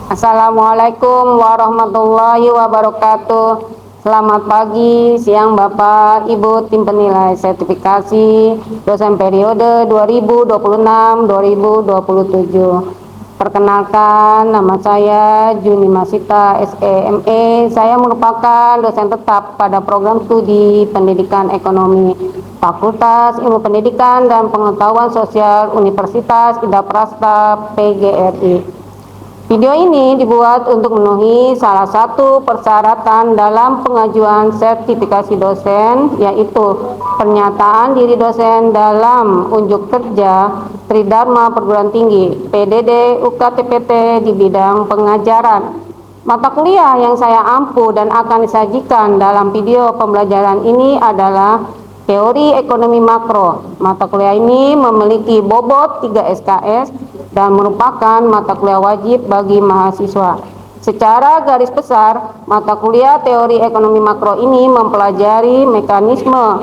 Assalamualaikum warahmatullahi wabarakatuh. Selamat pagi, siang Bapak, Ibu tim penilai sertifikasi dosen periode 2026-2027. Perkenalkan, nama saya Juni Masita SEME. Saya merupakan dosen tetap pada program studi Pendidikan Ekonomi Fakultas Ilmu Pendidikan dan Pengetahuan Sosial Universitas Indah PGRI. Video ini dibuat untuk memenuhi salah satu persyaratan dalam pengajuan sertifikasi dosen, yaitu pernyataan diri dosen dalam unjuk kerja Tridharma Perguruan Tinggi PDD UKTPT di bidang pengajaran. Mata kuliah yang saya ampu dan akan disajikan dalam video pembelajaran ini adalah Teori Ekonomi Makro. Mata kuliah ini memiliki bobot 3 SKS dan merupakan mata kuliah wajib bagi mahasiswa. Secara garis besar, mata kuliah Teori Ekonomi Makro ini mempelajari mekanisme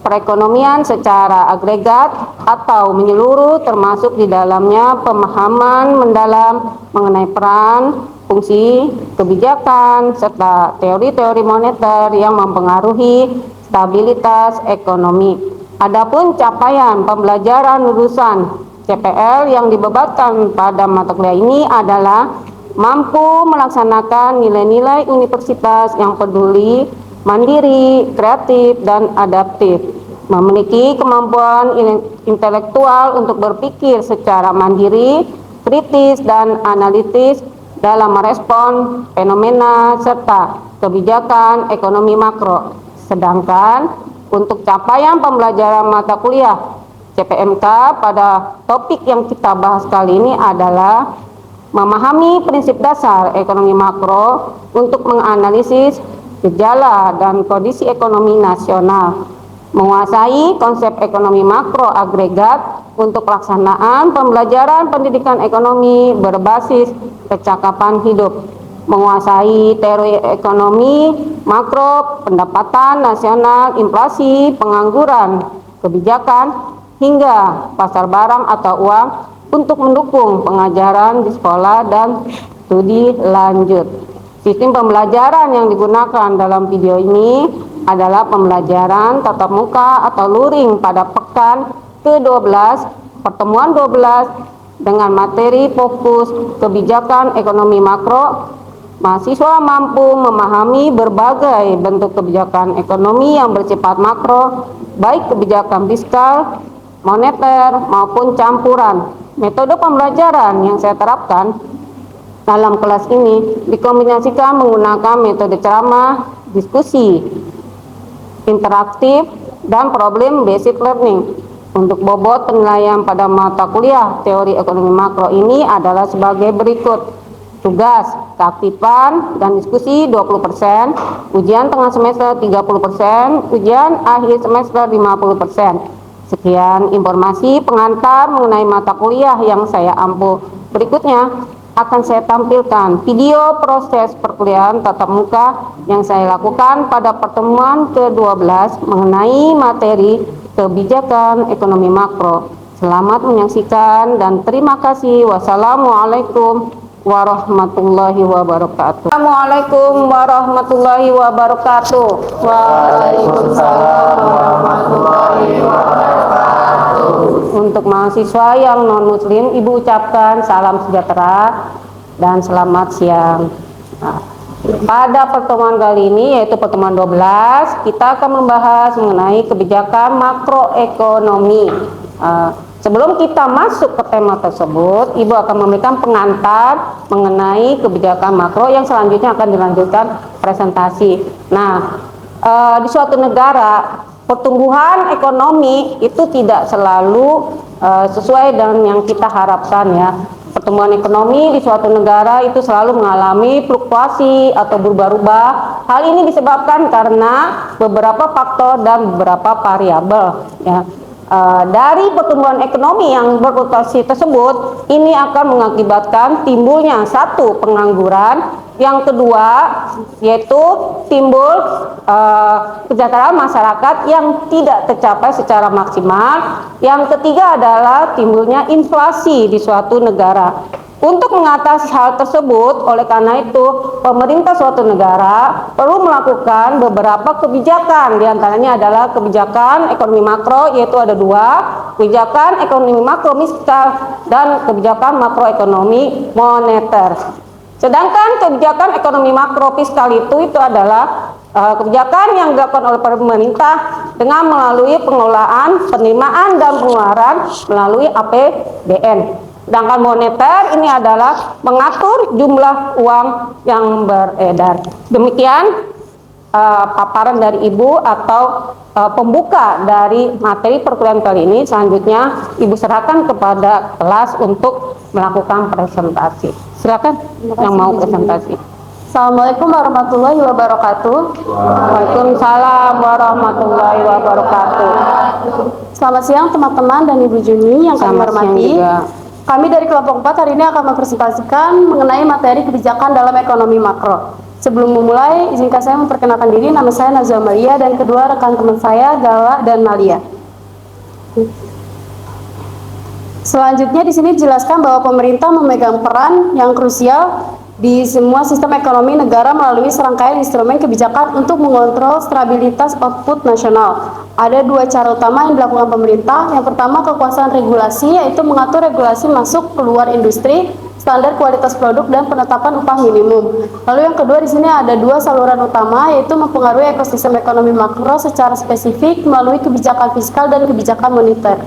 perekonomian secara agregat atau menyeluruh, termasuk di dalamnya pemahaman mendalam mengenai peran, fungsi, kebijakan, serta teori-teori moneter yang mempengaruhi stabilitas ekonomi. Adapun capaian pembelajaran lulusan CPL yang dibebankan pada mata kuliah ini adalah mampu melaksanakan nilai-nilai universitas yang peduli, mandiri, kreatif, dan adaptif, memiliki kemampuan intelektual untuk berpikir secara mandiri, kritis, dan analitis dalam merespon fenomena serta kebijakan ekonomi makro. Sedangkan untuk capaian pembelajaran mata kuliah CPMK pada topik yang kita bahas kali ini adalah memahami prinsip dasar ekonomi makro untuk menganalisis gejala dan kondisi ekonomi nasional, menguasai konsep ekonomi makro agregat untuk pelaksanaan pembelajaran pendidikan ekonomi berbasis kecakapan hidup, menguasai teori ekonomi makro, pendapatan nasional, inflasi, pengangguran, kebijakan, hingga pasar barang atau uang untuk mendukung pengajaran di sekolah dan studi lanjut. Sistem pembelajaran yang digunakan dalam video ini adalah pembelajaran tatap muka atau luring pada pekan ke-12, pertemuan 12 dengan materi fokus kebijakan ekonomi makro. Mahasiswa mampu memahami berbagai bentuk kebijakan ekonomi yang bersifat makro, baik kebijakan fiskal, moneter, maupun campuran. Metode pembelajaran yang saya terapkan dalam kelas ini dikombinasikan menggunakan metode ceramah, diskusi, interaktif, dan problem based learning. Untuk bobot penilaian pada mata kuliah teori ekonomi makro ini adalah sebagai berikut. Tugas, keaktifan, dan diskusi 20%, ujian tengah semester 30%, ujian akhir semester 50%. Sekian informasi pengantar mengenai mata kuliah yang saya ampu. Berikutnya akan saya tampilkan video proses perkuliahan tatap muka yang saya lakukan pada pertemuan ke-12 mengenai materi kebijakan ekonomi makro. Selamat menyaksikan dan terima kasih. Wassalamualaikum warahmatullahi wabarakatuh. Assalamualaikum warahmatullahi wabarakatuh. Waalaikumsalam warahmatullahi wabarakatuh. Untuk mahasiswa yang non muslim, Ibu ucapkan salam sejahtera dan selamat siang. Pada pertemuan kali ini, yaitu pertemuan 12, kita akan membahas mengenai kebijakan makroekonomi. Sebelum kita masuk ke tema tersebut, Ibu akan memberikan pengantar mengenai kebijakan makro yang selanjutnya akan dilanjutkan presentasi. Nah, di suatu negara, pertumbuhan ekonomi itu tidak selalu sesuai dengan yang kita harapkan ya. Pertumbuhan ekonomi di suatu negara itu selalu mengalami fluktuasi atau berubah-ubah. Hal ini disebabkan karena beberapa faktor dan beberapa variabel ya. Dari pertumbuhan ekonomi yang berfluktuasi tersebut, ini akan mengakibatkan timbulnya satu, pengangguran, yang kedua yaitu timbul kesejahteraan masyarakat yang tidak tercapai secara maksimal, yang ketiga adalah timbulnya inflasi di suatu negara. Untuk mengatasi hal tersebut, oleh karena itu, pemerintah suatu negara perlu melakukan beberapa kebijakan. Di antaranya adalah kebijakan ekonomi makro, yaitu ada dua, kebijakan ekonomi makro fiskal dan kebijakan makroekonomi moneter. Sedangkan kebijakan ekonomi makro fiskal itu adalah kebijakan yang dilakukan oleh pemerintah dengan melalui pengelolaan, penerimaan dan pengeluaran melalui APBN. Sedangkan moneter ini adalah mengatur jumlah uang yang beredar. Demikian paparan dari Ibu atau pembuka dari materi perkuliahan kali ini. Selanjutnya Ibu serahkan kepada kelas untuk melakukan presentasi. Silakan yang mau presentasi. Assalamualaikum warahmatullahi wabarakatuh. Waalaikumsalam warahmatullahi wabarakatuh. Selamat siang teman-teman dan Ibu Juni yang kami hormati. Kami dari kelompok 4 hari ini akan mempresentasikan mengenai materi kebijakan dalam ekonomi makro. Sebelum memulai, izinkan saya memperkenalkan diri. Nama saya Nazwa Maria dan kedua rekan teman saya Gala dan Malia. Selanjutnya di sini dijelaskan bahwa pemerintah memegang peran yang krusial di semua sistem ekonomi negara melalui serangkaian instrumen kebijakan untuk mengontrol stabilitas output nasional. Ada dua cara utama yang dilakukan pemerintah. Yang pertama, kekuasaan regulasi, yaitu mengatur regulasi masuk keluar industri, standar kualitas produk dan penetapan upah minimum. Lalu yang kedua di sini ada dua saluran utama, yaitu mempengaruhi ekosistem ekonomi makro secara spesifik melalui kebijakan fiskal dan kebijakan moneter.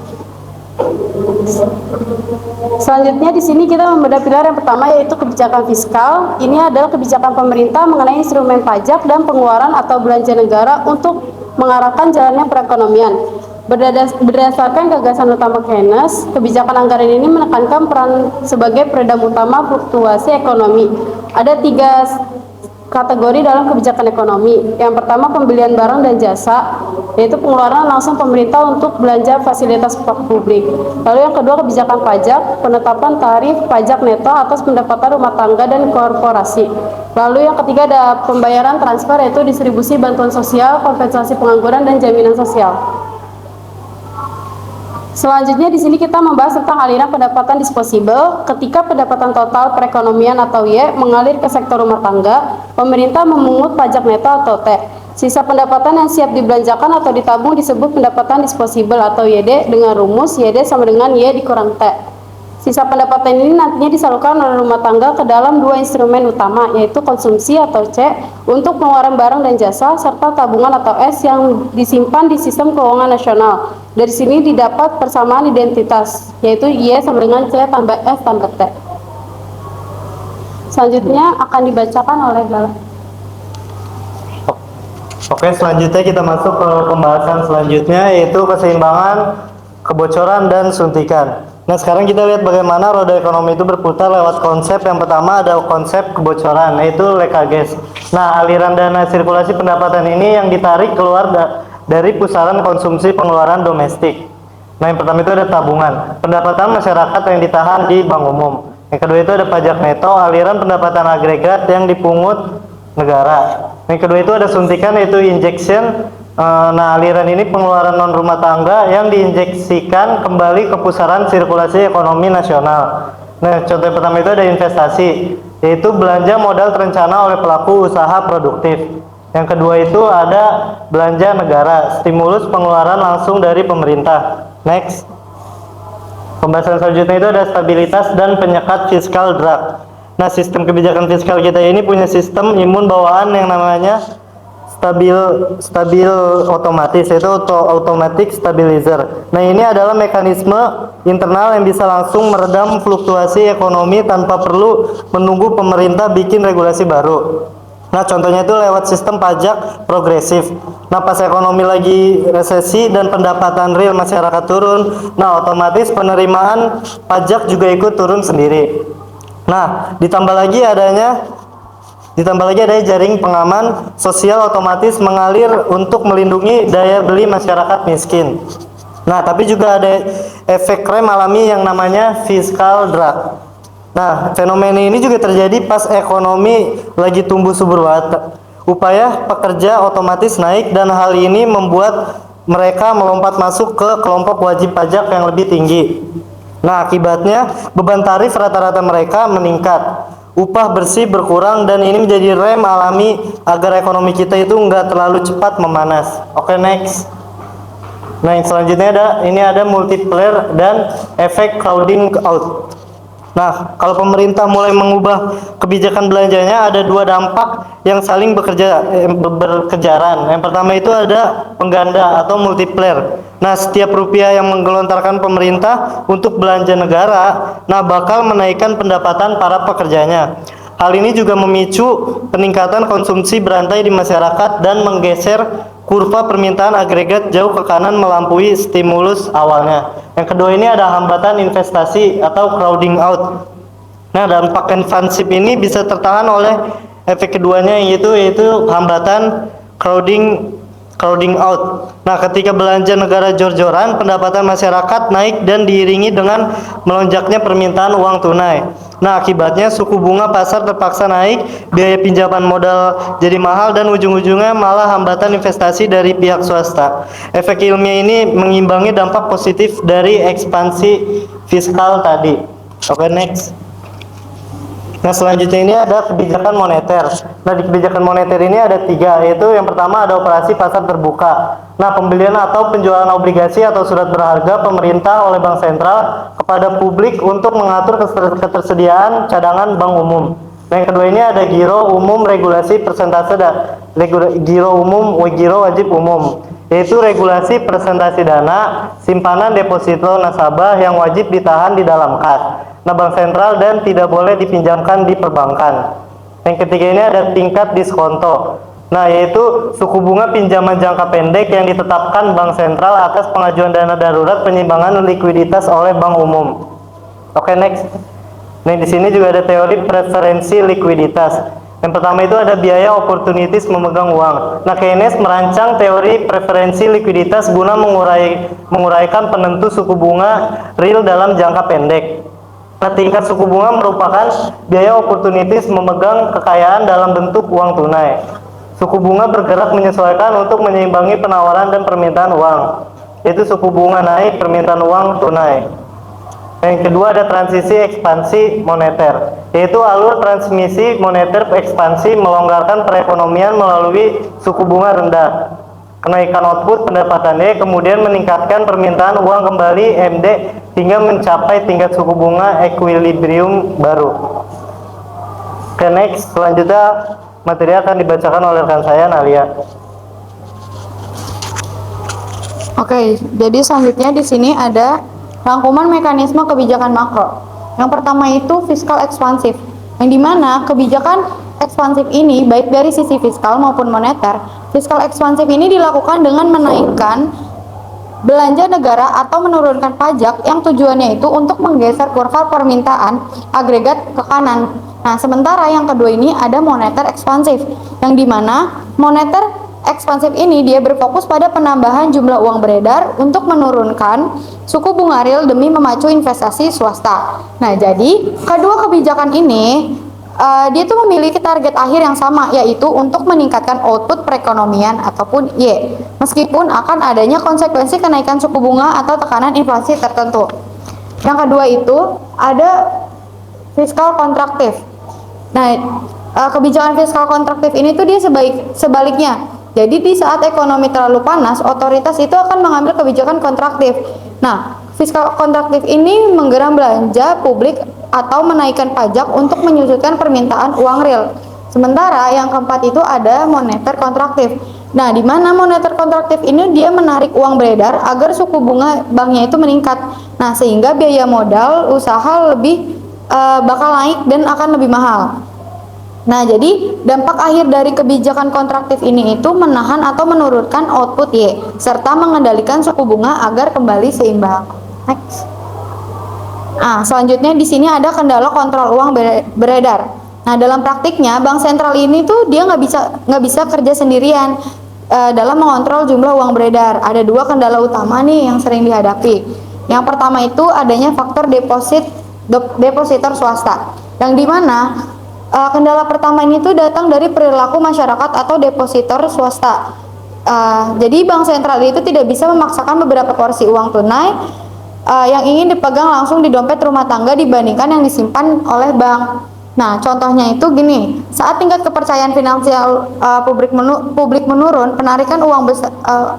Selanjutnya di sini kita membedah pilar yang pertama, yaitu kebijakan fiskal. Ini adalah kebijakan pemerintah mengenai instrumen pajak dan pengeluaran atau belanja negara untuk mengarahkan jalannya perekonomian. Berdasarkan gagasan utama Keynes, kebijakan anggaran ini menekankan peran sebagai peredam utama fluktuasi ekonomi. Ada tiga kategori dalam kebijakan ekonomi. Yang pertama, pembelian barang dan jasa, yaitu pengeluaran langsung pemerintah untuk belanja fasilitas publik. Lalu yang kedua, kebijakan pajak, penetapan tarif pajak neto atas pendapatan rumah tangga dan korporasi. Lalu yang ketiga ada pembayaran transfer, yaitu distribusi bantuan sosial, kompensasi pengangguran dan jaminan sosial. Selanjutnya di sini kita membahas tentang aliran pendapatan disposable. Ketika pendapatan total perekonomian atau Y mengalir ke sektor rumah tangga, pemerintah memungut pajak neto atau T. Sisa pendapatan yang siap dibelanjakan atau ditabung disebut pendapatan disposable atau YD dengan rumus YD sama dengan Y dikurang T. Sisa pendapatan ini nantinya disalurkan oleh rumah tangga ke dalam dua instrumen utama, yaitu konsumsi atau C untuk pengeluaran barang dan jasa, serta tabungan atau S yang disimpan di sistem keuangan nasional. Dari sini didapat persamaan identitas, yaitu Y sama dengan C tambah S tambah T. Selanjutnya akan dibacakan oleh Gala. Oke, selanjutnya kita masuk ke pembahasan selanjutnya, yaitu keseimbangan, kebocoran, dan suntikan. Nah, sekarang kita lihat bagaimana roda ekonomi itu berputar lewat konsep. Yang pertama ada konsep kebocoran, yaitu leakages. Nah, aliran dana sirkulasi pendapatan ini yang ditarik keluar dari pusaran konsumsi pengeluaran domestik. Nah, yang pertama itu ada tabungan, pendapatan masyarakat yang ditahan di bank umum. Yang kedua itu ada pajak neto, aliran pendapatan agregat yang dipungut negara. Yang kedua itu ada suntikan, yaitu injection. Nah, aliran ini pengeluaran non rumah tangga yang diinjeksikan kembali ke pusaran sirkulasi ekonomi nasional. Nah, contoh pertama itu ada investasi, yaitu belanja modal terencana oleh pelaku usaha produktif. Yang kedua itu ada belanja negara, stimulus pengeluaran langsung dari pemerintah. Next. Pembahasan selanjutnya itu ada stabilitas dan penyekat fiskal drag. Nah, sistem kebijakan fiskal kita ini punya sistem imun bawaan yang namanya stabil otomatis, yaitu automatic stabilizer. Nah, ini adalah mekanisme internal yang bisa langsung meredam fluktuasi ekonomi tanpa perlu menunggu pemerintah bikin regulasi baru. Nah, contohnya itu lewat sistem pajak progresif. Nah, pas ekonomi lagi resesi dan pendapatan real masyarakat turun, nah otomatis penerimaan pajak juga ikut turun sendiri. Nah, ditambah lagi adanya jaring pengaman sosial otomatis mengalir untuk melindungi daya beli masyarakat miskin. Nah, tapi juga ada efek rem alami yang namanya fiscal drag. Nah, fenomena ini juga terjadi pas ekonomi lagi tumbuh subur banget. Upaya pekerja otomatis naik dan hal ini membuat mereka melompat masuk ke kelompok wajib pajak yang lebih tinggi. Nah, akibatnya beban tarif rata-rata mereka meningkat, upah bersih berkurang, dan ini menjadi rem alami agar ekonomi kita itu nggak terlalu cepat memanas. Oke, next. Nah, yang selanjutnya ada multiplier dan efek crowding out. Nah, kalau pemerintah mulai mengubah kebijakan belanjanya, ada dua dampak yang saling berkejaran. Yang pertama itu ada pengganda atau multiplier. Nah, setiap rupiah yang menggelontarkan pemerintah untuk belanja negara, nah bakal menaikkan pendapatan para pekerjanya. Hal ini juga memicu peningkatan konsumsi berantai di masyarakat dan menggeser kurva permintaan agregat jauh ke kanan melampaui stimulus awalnya. Yang kedua ini ada hambatan investasi atau crowding out. Nah, dampak ekspansif ini bisa tertahan oleh efek keduanya yaitu hambatan crowding out. Nah, ketika belanja negara jor-joran, pendapatan masyarakat naik dan diiringi dengan melonjaknya permintaan uang tunai. Nah, akibatnya suku bunga pasar terpaksa naik, biaya pinjaman modal jadi mahal, dan ujung-ujungnya malah hambatan investasi dari pihak swasta. Efek ilmiah ini mengimbangi dampak positif dari ekspansi fiskal tadi. Oke, next. Nah, selanjutnya ini ada kebijakan moneter. Nah, di kebijakan moneter ini ada tiga, yaitu yang pertama ada operasi pasar terbuka. Nah, pembelian atau penjualan obligasi atau surat berharga pemerintah oleh Bank Sentral kepada publik untuk mengatur ketersediaan cadangan bank umum. Nah, yang kedua ini ada giro umum regulasi persentase giro wajib umum, yaitu regulasi presentasi dana simpanan deposito nasabah yang wajib ditahan di dalam kas. Nah, Bank Sentral dan tidak boleh dipinjamkan di perbankan. Yang ketiga ini ada tingkat diskonto. Nah, yaitu suku bunga pinjaman jangka pendek yang ditetapkan Bank Sentral atas pengajuan dana darurat penyimbangan likuiditas oleh bank umum. Oke, next. Nah, di sini juga ada teori preferensi likuiditas. Yang pertama itu ada biaya opportunities memegang uang. Nah, Keynes merancang teori preferensi likuiditas guna menguraikan penentu suku bunga real dalam jangka pendek. Nah, tingkat suku bunga merupakan biaya opportunities memegang kekayaan dalam bentuk uang tunai. Suku bunga bergerak menyesuaikan untuk menyeimbangi penawaran dan permintaan uang. Itu suku bunga naik, permintaan uang tunai. Yang kedua ada transisi ekspansi moneter, yaitu alur transmisi moneter ekspansi melonggarkan perekonomian melalui suku bunga rendah. Kenaikan output pendapatan Y kemudian meningkatkan permintaan uang kembali MD hingga mencapai tingkat suku bunga equilibrium baru. Oke, next. Selanjutnya materi akan dibacakan oleh rekan saya Nalia. Oke, jadi selanjutnya di sini ada rangkuman mekanisme kebijakan makro. Yang pertama itu fiskal ekspansif, yang dimana kebijakan ekspansif ini baik dari sisi fiskal maupun moneter. Fiskal ekspansif ini dilakukan dengan menaikkan belanja negara atau menurunkan pajak yang tujuannya itu untuk menggeser kurva permintaan agregat ke kanan. Nah, sementara yang kedua ini ada moneter ekspansif, yang dimana moneter ekspansif ini dia berfokus pada penambahan jumlah uang beredar untuk menurunkan suku bunga real demi memacu investasi swasta. Nah, jadi kedua kebijakan ini dia tuh memiliki target akhir yang sama, yaitu untuk meningkatkan output perekonomian ataupun Y, meskipun akan adanya konsekuensi kenaikan suku bunga atau tekanan inflasi tertentu. Yang kedua itu ada fiskal kontraktif. Nah, kebijakan fiskal kontraktif ini tuh dia sebaliknya. Jadi di saat ekonomi terlalu panas, otoritas itu akan mengambil kebijakan kontraktif. Nah, fiskal kontraktif ini menggeram belanja publik atau menaikkan pajak untuk menyusutkan permintaan uang real. Sementara yang keempat itu ada moneter kontraktif. Nah, di mana moneter kontraktif ini dia menarik uang beredar agar suku bunga banknya itu meningkat. Nah, sehingga biaya modal usaha lebih bakal naik dan akan lebih mahal. Nah, jadi dampak akhir dari kebijakan kontraktif ini itu menahan atau menurunkan output Y serta mengendalikan suku bunga agar kembali seimbang. Next. Nah, selanjutnya di sini ada kendala kontrol uang beredar. Nah, dalam praktiknya bank sentral ini tuh dia nggak bisa kerja sendirian dalam mengontrol jumlah uang beredar. Ada dua kendala utama nih yang sering dihadapi. Yang pertama itu adanya faktor depositor swasta, yang dimana kendala pertama ini tuh datang dari perilaku masyarakat atau depositor swasta. Jadi bank sentral itu tidak bisa memaksakan beberapa porsi uang tunai yang ingin dipegang langsung di dompet rumah tangga dibandingkan yang disimpan oleh bank. Nah, contohnya itu gini, saat tingkat kepercayaan finansial publik menurun, penarikan uang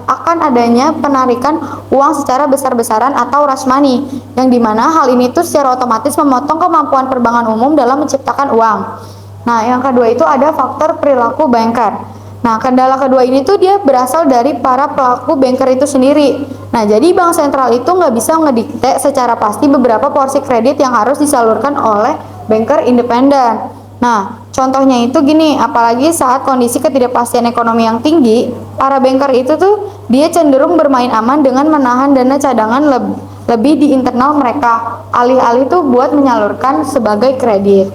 akan adanya penarikan uang secara besar-besaran atau rush money, yang dimana hal ini tuh secara otomatis memotong kemampuan perbankan umum dalam menciptakan uang. Nah, yang kedua itu ada faktor perilaku banker. Nah, kendala kedua ini tuh dia berasal dari para pelaku banker itu sendiri. Nah, jadi bank sentral itu nggak bisa ngedikte secara pasti beberapa porsi kredit yang harus disalurkan oleh banker independen. Nah, contohnya itu gini, apalagi saat kondisi ketidakpastian ekonomi yang tinggi, para banker itu tuh dia cenderung bermain aman dengan menahan dana cadangan lebih di internal mereka, alih-alih tuh buat menyalurkan sebagai kredit.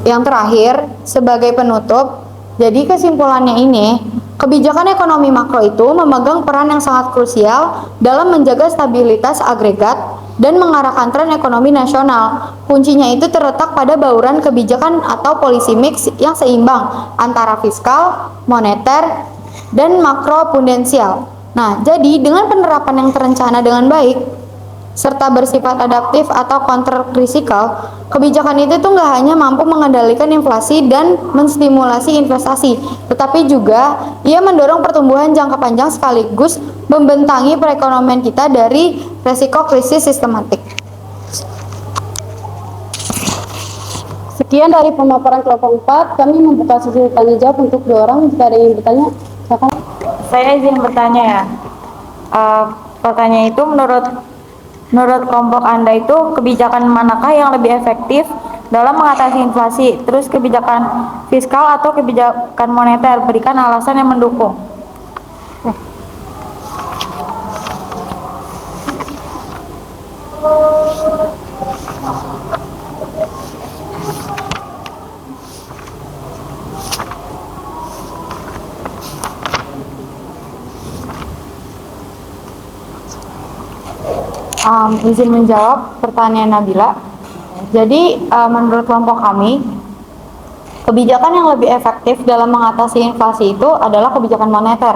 Yang terakhir, sebagai penutup, jadi kesimpulannya ini, kebijakan ekonomi makro itu memegang peran yang sangat krusial dalam menjaga stabilitas agregat dan mengarahkan tren ekonomi nasional. Kuncinya itu terletak pada bauran kebijakan atau policy mix yang seimbang antara fiskal, moneter, dan makroprudensial. Nah, jadi dengan penerapan yang terencana dengan baik, serta bersifat adaptif atau countercyclical, kebijakan itu tuh nggak hanya mampu mengendalikan inflasi dan menstimulasi investasi, tetapi juga ia mendorong pertumbuhan jangka panjang sekaligus membentangi perekonomian kita dari resiko krisis sistematik. Sekian dari pemaparan kelompok 4, kami membuka sesi tanya jawab untuk 2 orang. Jika ada yang bertanya, silakan. Saya izin bertanya ya. Pertanyaan itu menurut kelompok Anda itu kebijakan manakah yang lebih efektif dalam mengatasi inflasi? Terus kebijakan fiskal atau kebijakan moneter? Berikan alasan yang mendukung. Izin menjawab pertanyaan Nabila. Jadi menurut kelompok kami, kebijakan yang lebih efektif dalam mengatasi inflasi itu adalah kebijakan moneter.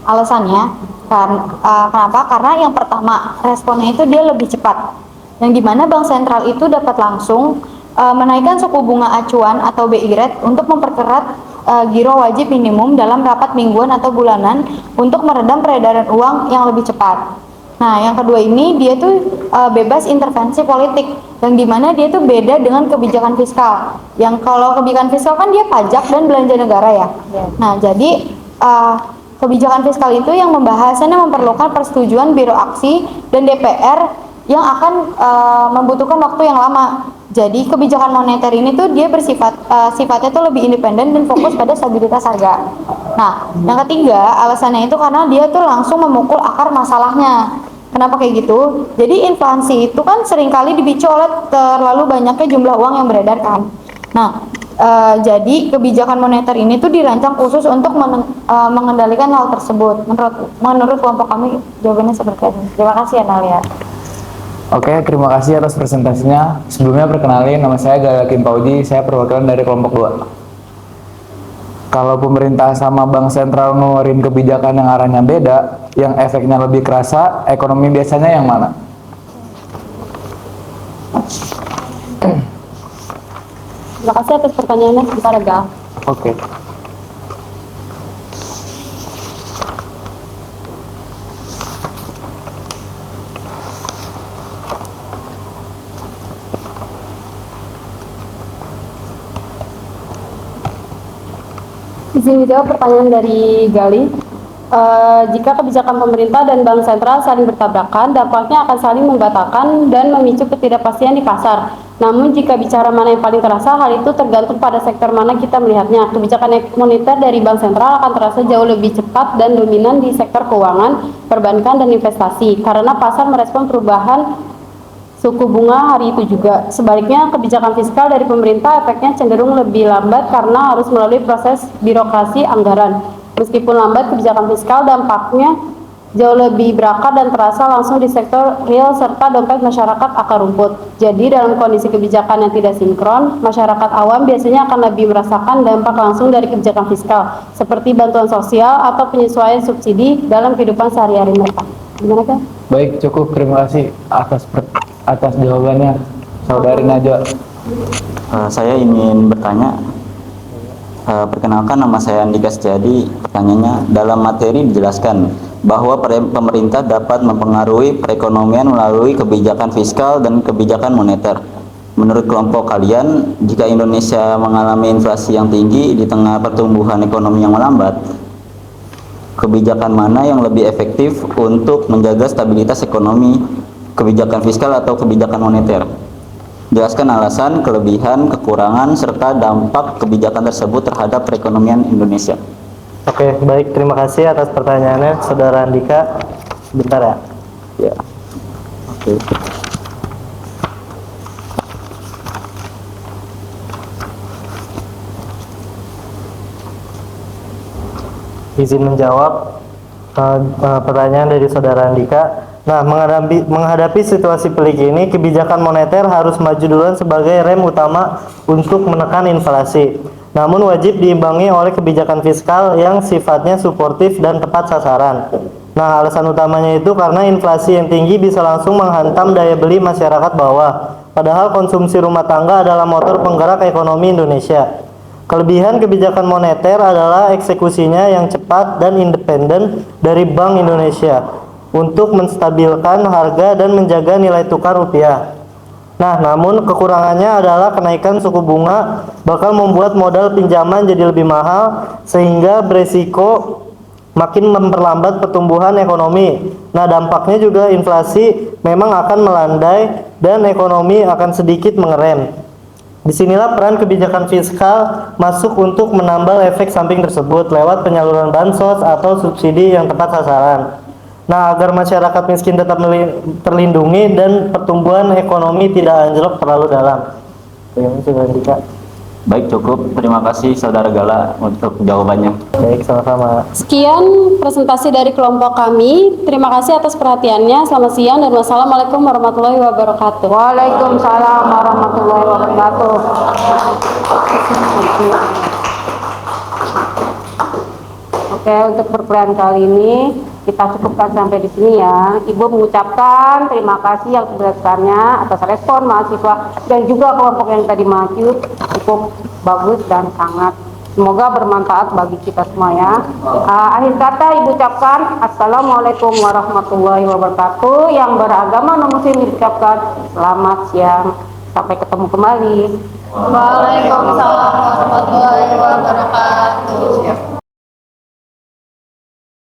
Alasannya, kenapa? Karena yang pertama, responnya itu dia lebih cepat. Yang dimana bank sentral itu dapat langsung menaikkan suku bunga acuan atau BI rate untuk memperkerat giro wajib minimum dalam rapat mingguan atau bulanan untuk meredam peredaran uang yang lebih cepat. Nah, yang kedua ini dia tuh bebas intervensi politik, yang dimana dia tuh beda dengan kebijakan fiskal. Yang kalau kebijakan fiskal kan dia pajak dan belanja negara ya. Nah, jadi kebijakan fiskal itu yang pembahasannya memerlukan persetujuan Biro Aksi dan DPR yang akan membutuhkan waktu yang lama. Jadi kebijakan moneter ini tuh dia sifatnya tuh lebih independen dan fokus pada stabilitas harga. Nah, yang ketiga alasannya itu karena dia tuh langsung memukul akar masalahnya. Kenapa kayak gitu? Jadi inflasi itu kan seringkali dipicu oleh terlalu banyaknya jumlah uang yang beredar kan. Nah, jadi kebijakan moneter ini tuh dirancang khusus untuk mengendalikan hal tersebut. Menurut kelompok kami jawabannya seperti ini. Terima kasih Analia. Oke, terima kasih atas presentasinya. Sebelumnya perkenalin, nama saya Galakin Pauji, saya perwakilan dari kelompok 2. Kalau pemerintah sama bank sentral ngeluarin kebijakan yang arahnya beda, yang efeknya lebih kerasa, ekonomi biasanya yang mana? Terima kasih atas pertanyaannya. Sebentar ya, Gal. Oke. Izin dijawab pertanyaan dari Gali. Jika kebijakan pemerintah dan bank sentral saling bertabrakan, dampaknya akan saling membatalkan dan memicu ketidakpastian di pasar. Namun jika bicara mana yang paling terasa, hal itu tergantung pada sektor mana kita melihatnya. Kebijakan moneter dari bank sentral akan terasa jauh lebih cepat dan dominan di sektor keuangan, perbankan, dan investasi, karena pasar merespon perubahan suku bunga hari itu juga. Sebaliknya, kebijakan fiskal dari pemerintah efeknya cenderung lebih lambat karena harus melalui proses birokrasi anggaran. Meskipun lambat, kebijakan fiskal dampaknya jauh lebih berakar dan terasa langsung di sektor real serta dompet masyarakat akar rumput. Jadi dalam kondisi kebijakan yang tidak sinkron, masyarakat awam biasanya akan lebih merasakan dampak langsung dari kebijakan fiskal, seperti bantuan sosial atau penyesuaian subsidi dalam kehidupan sehari-hari mereka. Gimana kan? Baik, cukup. Terima kasih atas jawabannya, Saudari Najwa. Saya ingin bertanya, perkenalkan nama saya Andika Setiadi. Pertanyaannya, dalam materi dijelaskan bahwa pemerintah dapat mempengaruhi perekonomian melalui kebijakan fiskal dan kebijakan moneter. Menurut kelompok kalian, jika Indonesia mengalami inflasi yang tinggi di tengah pertumbuhan ekonomi yang melambat, kebijakan mana yang lebih efektif untuk menjaga stabilitas ekonomi, kebijakan fiskal atau kebijakan moneter? Jelaskan alasan, kelebihan, kekurangan, serta dampak kebijakan tersebut terhadap perekonomian Indonesia. Oke, baik. Terima kasih atas pertanyaannya, Saudara Andika. Sebentar ya. Ya. Oke. Izin menjawab pertanyaan dari Saudara Andika. Nah, menghadapi situasi pelik ini, kebijakan moneter harus maju duluan sebagai rem utama untuk menekan inflasi. Namun wajib diimbangi oleh kebijakan fiskal yang sifatnya suportif dan tepat sasaran. Nah, alasan utamanya itu karena inflasi yang tinggi bisa langsung menghantam daya beli masyarakat bawah. Padahal konsumsi rumah tangga adalah motor penggerak ekonomi Indonesia. Kelebihan kebijakan moneter adalah eksekusinya yang cepat dan independen dari Bank Indonesia untuk menstabilkan harga dan menjaga nilai tukar rupiah. Nah, namun kekurangannya adalah kenaikan suku bunga bakal membuat modal pinjaman jadi lebih mahal sehingga beresiko makin memperlambat pertumbuhan ekonomi. Nah, dampaknya juga inflasi memang akan melandai dan ekonomi akan sedikit mengerem. Disinilah peran kebijakan fiskal masuk untuk menambal efek samping tersebut lewat penyaluran bansos atau subsidi yang tepat sasaran. Nah, agar masyarakat miskin tetap terlindungi dan pertumbuhan ekonomi tidak anjlok terlalu dalam. Bagaimana Saudara Andika? Baik, cukup. Terima kasih Saudara Gala untuk jawabannya. Baik, sama-sama. Sekian presentasi dari kelompok kami. Terima kasih atas perhatiannya. Selamat siang dan wassalamualaikum warahmatullahi wabarakatuh. Waalaikumsalam warahmatullahi wabarakatuh. Oke, untuk perkuliahan kali ini kita cukupkan sampai di sini ya. Ibu mengucapkan terima kasih yang sebesar-besarnya atas respon mahasiswa dan juga kelompok yang tadi maju cukup bagus dan sangat semoga bermanfaat bagi kita semua ya. Akhir kata Ibu ucapkan Assalamualaikum warahmatullahi wabarakatuh. Yang beragama non-muslim diucapkan selamat siang. Sampai ketemu kembali. Waalaikumsalam warahmatullahi wabarakatuh.